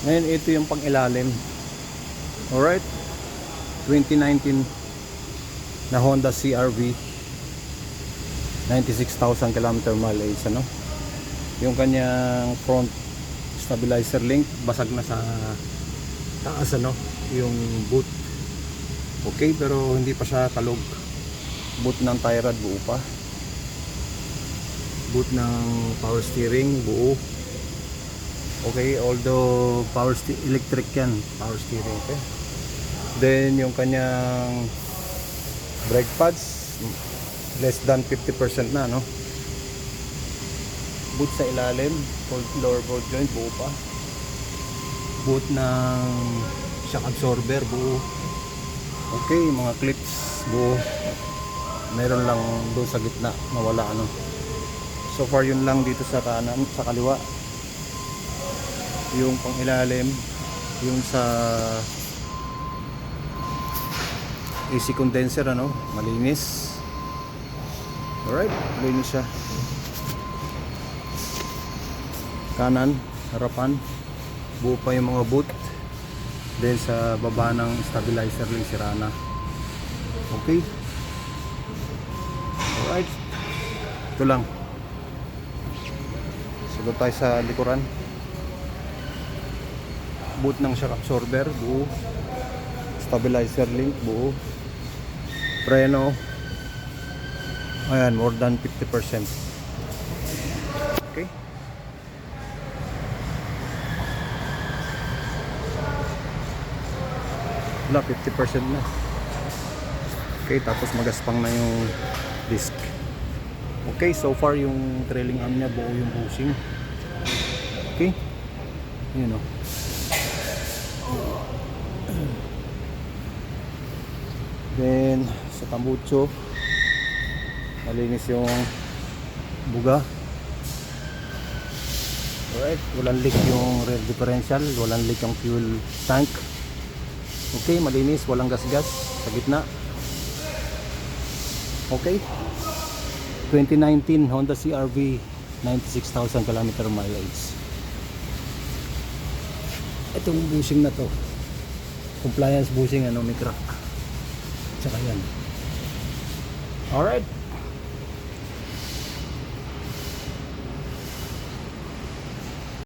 Ngayon ito yung pang ilalim. Alright, 2019 na Honda CR-V, 96,000 km mileage, ano. Yung kanyang front stabilizer link basag na sa taas, ano, yung boot. Okay, pero hindi pa siya kalog. Boot ng tie rod buo pa. Boot ng power steering buo. Okay, although electric yan, power steering. Okay, then yung kanyang brake pads less than 50% na, no. Boot sa ilalim, lower bolt joint buo pa. Boot ng shock absorber buo. Okay, mga clips buo. Meron lang doon sa gitna nawala, ano. So far yun lang dito sa kanan, sa kaliwa. Yung pang ilalim, yung sa AC condenser, ano, malinis. Alright, malinis siya. Kanan, harapan, buo pa yung mga boot. Then sa baba ng stabilizer rin sira na. Okay. Alright, ito lang. Sunod tayo sa likuran. Boot ng shock absorber buo. Stabilizer link buo. Preno, ayan, more than 50%. Okay, wala, 50% na. Okay, tapos magaspang na yung disc. Okay, so far yung trailing arm niya buo yung bushing. Okay, yun, o. Then sa tambucho, malinis yung buga. Alright, walang leak yung rear differential, walang leak yung fuel tank. Okay, malinis, walang gas-gas sa gitna. Okay, 2019 Honda CR-V, 96,000 km mileage. Itong bushing na to, compliance bushing, ano, may crack. Tsaka yan. Alright.